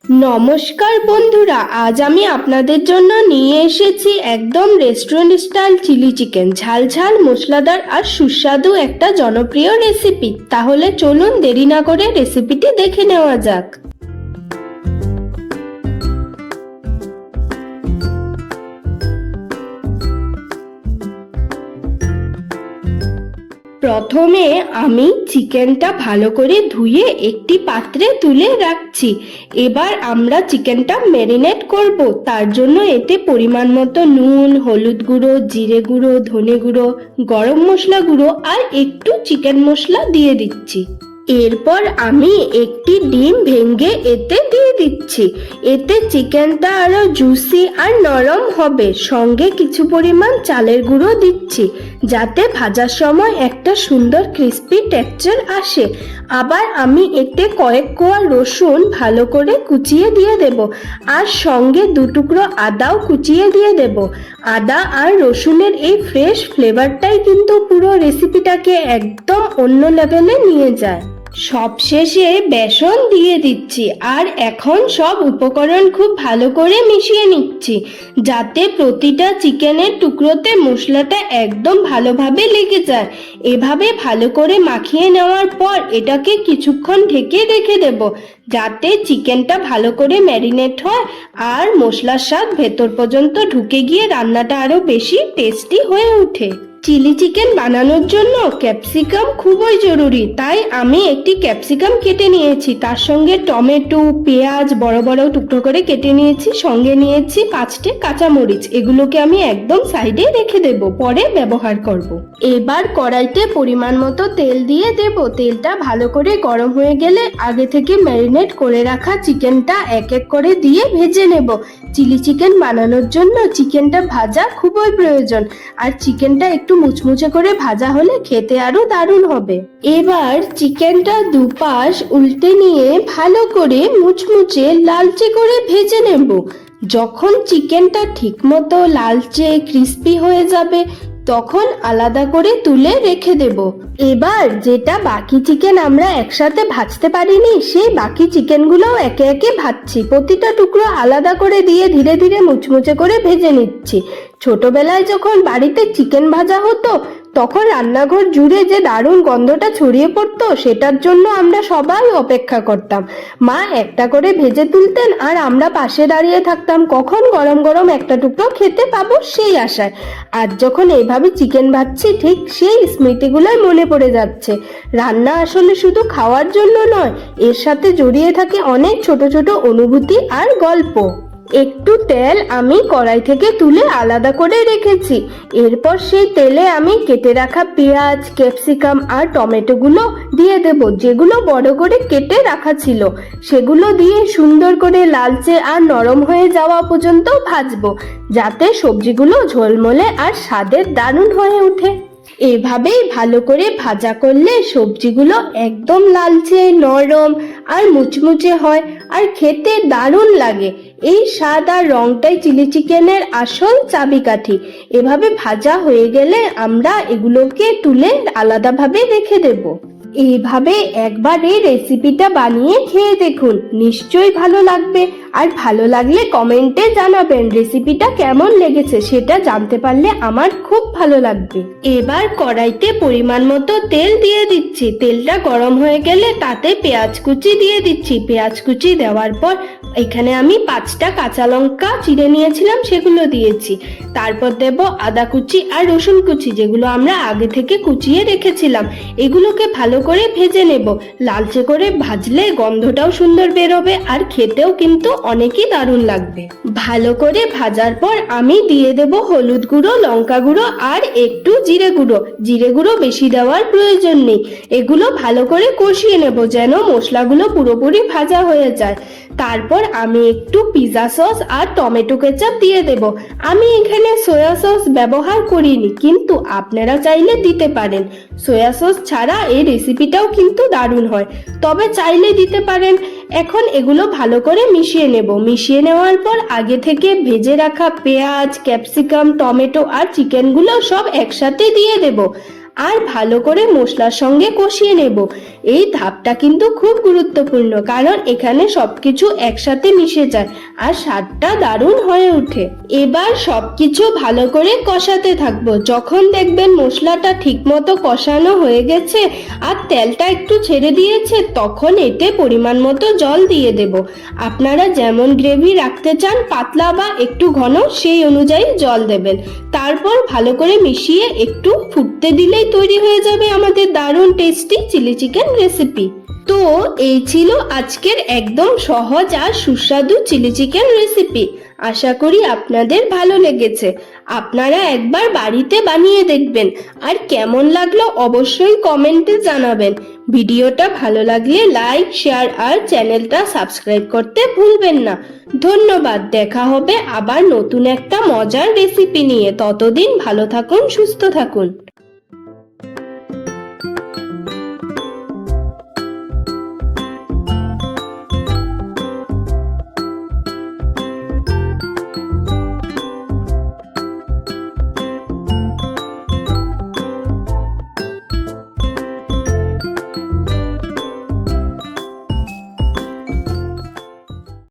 নমস্কার বন্ধুরা, আজ আমি আপনাদের জন্য নিয়ে এসেছি একদম রেস্টুরেন্ট স্টাইল চিলি চিকেন, ঝাল ঝাল মশলাদার আর সুস্বাদু একটা জনপ্রিয় রেসিপি। তাহলে চলুন দেরি না করে রেসিপিটি দেখে নেওয়া যাক। প্রথমে আমি চিকেনটা ভালো করে ধুয়ে একটি পাত্রে তুলে রাখছি। এবার আমরা চিকেনটা ম্যারিনেট করব। তার জন্য এতে পরিমাণ মতো নুন, হলুদ গুঁড়ো, জিরে গুঁড়ো, ধনে গুঁড়ো, গরম মশলা গুঁড়ো আর একটু চিকেন মশলা দিয়ে দিচ্ছি। এরপর আমি একটি ডিম ভেঙে এতে দিয়ে দিচ্ছি। এতে চিকেনটা আরো জুসি আর নরম হবে। সঙ্গে কিছু পরিমাণ চালের গুঁড়ো দিচ্ছি, যাতে ভাজার সময় একটা সুন্দর ক্রিস্পি টেক্সচার আসে। আবার আমি এতে কয়েক কোয়া রসুন ভালো করে কুচিয়ে দিয়ে দেব, আর সঙ্গে 2 টুকরো আদাও কুচিয়ে দিয়ে দেব। আদা আর রসুনের এই ফ্রেশ ফ্লেভারটাই কিন্তু পুরো রেসিপিটাকে একদম অন্য লেভেলে নিয়ে যায়। সবশেষে বেসন দিয়ে দিচ্ছি, আর এখন সব উপকরণ খুব ভালো করে মিশিয়ে নিচ্ছি, যাতে প্রতিটা চিকেনের টুকরোতে মশলাটা একদম ভালোভাবে লেগে যায়। এভাবে ভালো করে মাখিয়ে নেওয়ার পর এটাকে কিছুক্ষণ ঢেকে রেখে দেব, যাতে চিকেনটা ভালো করে ম্যারিনেট হয় আর মশলার স্বাদ ভেতর পর্যন্ত ঢুকে গিয়ে রান্নাটা আরো বেশি টেস্টি হয়ে ওঠে। চিলি চিকেন বানানোর জন্য ক্যাপসিকাম খুবই জরুরি, তাই আমি একটি ক্যাপসিকাম কেটে নিয়েছি। তার সঙ্গে টমেটো, পেঁয়াজ বড় বড় টুকরো করে কেটে নিয়েছি। সঙ্গে নিয়েছি 5টে কাঁচামরিচ। এগুলোকে আমি একদম সাইডে রেখে দেব, পরে ব্যবহার করব। এবার কড়াইতে পরিমাণ মতো তেল দিয়ে দেব। তেলটা ভালো করে গরম হয়ে গেলে আগে থেকে ম্যারিনেট করে রাখা চিকেনটা এক এক করে দিয়ে ভেজে নেব। চিলি চিকেন বানানোর জন্য চিকেনটা ভাজা খুবই প্রয়োজন, আর চিকেনটা একটু মুচমুচে করে ভাজা হলে খেতে আরো দারুণ হবে। এবার চিকেনটা দুপাশ উল্টে নিয়ে ভালো করে মুচমুচে লালচে করে ভেজে নেব। যখন চিকেনটা ঠিকমতো লালচে ক্রিস্পি হয়ে যাবে, তখন আলাদা করে তুলে রেখে দেব। এবার যেটা বাকি চিকেন আমরা একসাথে ভাজতে পারিনি, সেই বাকি চিকেনগুলো একে একে ভাজছি। প্রতিটা টুকরো আলাদা করে দিয়ে ধীরে ধীরে মুচমুচে করে ভেজে নিচ্ছি। ছোটবেলায় যখন বাড়িতে চিকেন ভাজা হতো, তখন রান্নাঘর জুড়ে যে দারুণ গন্ধটা ছড়িয়ে পড়তো, সেটার জন্য আমরা সবাই অপেক্ষা করতাম। মা একটা করে ভেজে তুলতেন, আর আমরা পাশে দাঁড়িয়ে থাকতাম কখন গরম গরম একটা টুকরো খেতে পাবো সেই আশায়। আর যখন এইভাবে চিকেন ভাজছি, ঠিক সেই স্মৃতিগুলোই মনে পড়ে যাচ্ছে। রান্না আসলে শুধু খাওয়ার জন্য নয়, এর সাথে জড়িয়ে থাকে অনেক ছোট ছোট অনুভূতি আর গল্প। একটু তেল আমি কড়াই থেকে তুলে আলাদা করে রেখেছি। এরপর সেই তেলে আমি কেটে রাখা পেঁয়াজ, ক্যাপসিকাম আর টমেটোগুলো দিয়ে দেব, যেগুলো বড় করে কেটে রাখা ছিল। সেগুলো দিয়ে সুন্দর করে লালচে আর নরম হয়ে যাওয়া পর্যন্ত ভাজবো, যাতে সবজিগুলো ঝোলমলে আর স্বাদের দারুণ হয়ে ওঠে। এভাবেই ভালো করে ভাজা করলে সবজিগুলো একদম লালচে, নরম আর মুচমুচে হয়, আর খেতে দারুণ লাগে। এই স্বাদ আর রংটাই চিলি চিকেনের আসল চাবিকাঠি। এভাবে ভাজা হয়ে গেলে আমরা এগুলোকে তুলে আলাদাভাবে রেখে দেব। এইভাবে একবার এই রেসিপিটা বানিয়ে খেয়ে দেখুন, নিশ্চয়ই ভালো লাগবে। আর ভালো লাগলে কমেন্টে জানাবেন রেসিপিটা কেমন লেগেছে, সেটা জানতে পারলে আমার খুব ভালো লাগবে। এবার কড়াইতে পরিমাণ মতো তেল দিয়ে দিচ্ছি। তেলটা গরম হয়ে গেলে তাতে পেঁয়াজ কুচি দিয়ে দিচ্ছি। পেঁয়াজ কুচি দেওয়ার পর এখানে আমি 5টা কাঁচা লঙ্কা চিড়ে নিয়েছিলাম, সেগুলো দিয়েছি। তারপর দেব আদা কুচি আর রসুন কুচি, যেগুলো আমরা আগে থেকে কুচিয়ে রেখেছিলাম। এগুলোকে ভালো করে ভেজে নেব। লালচে করে ভাজলে গন্ধটাও সুন্দর বেরোবে, আর খেতেও কিন্তু অনেকই দারুণ লাগবে। ভালো করে ভাজার পর আমি দিয়ে দেব হলুদ গুঁড়ো, লঙ্কা গুঁড়ো আর একটু জিরে গুঁড়ো। জিরে গুঁড়ো বেশি দেওয়ার প্রয়োজন নেই। এগুলো ভালো করে কষিয়ে নেব, যেন মশলাগুলো পুরোপুরি ভাজা হয়ে যায়। তারপর আমি একটু পিৎজা সস আর টমেটো কেচাপ দিয়ে দেব। আমি এখানে সয়া সস ব্যবহার করিনি, কিন্তু আপনারা চাইলে দিতে পারেন। সয়া সস ছাড়া এই রেসিপিটাও কিন্তু দারুণ হয়, তবে চাইলে দিতে পারেন। এখন এগুলো ভালো করে মিশিয়ে নেব। মিশিয়ে নেওয়ার পর আগে থেকে ভেজে রাখা পেঁয়াজ, ক্যাপসিকাম, টমেটো আর চিকেনগুলো সব একসাথে দিয়ে দেব। আর ভালো করে মশলার সঙ্গে কষিয়ে নেব। এই ধাপটা কিন্তু খুব গুরুত্বপূর্ণ, কারণ এখানে সবকিছু একসাথে মিশে যায় আর স্বাদটা দারুণ হয়ে ওঠে। এবার সবকিছু ভালো করে কষাতে থাকবো। যখন দেখবেন মশলাটা ঠিকমতো কষানো হয়ে গেছে আর তেলটা একটু ছেড়ে দিয়েছে, তখন এতে পরিমাণ মতো জল দিয়ে দেব। আপনারা যেমন গ্রেভি রাখতে চান, পাতলা বা একটু ঘন, সেই অনুযায়ী জল দেবেন। তারপর ভালো করে মিশিয়ে একটু ফুটতে দিলেই তৈরি হয়ে যাবে আমাদের দারুণ টেস্টি চিলি চিকেন রেসিপি। তো এই ছিল আজকের একদম সহজ আর সুস্বাদু চিলি চিকেন রেসিপি। আশা করি আপনাদের ভালো লেগেছে। আপনারা একবার বাড়িতে বানিয়ে দেখবেন, আর কেমন লাগলো অবশ্যই কমেন্টে জানাবেন। ভিডিওটা ভালো লাগলে লাইক, শেয়ার আর চ্যানেলটা সাবস্ক্রাইব করতে ভুলবেন না। ধন্যবাদ। দেখা হবে আবার নতুন একটা মজার রেসিপি নিয়ে। ততদিন ভালো থাকুন, সুস্থ থাকুন।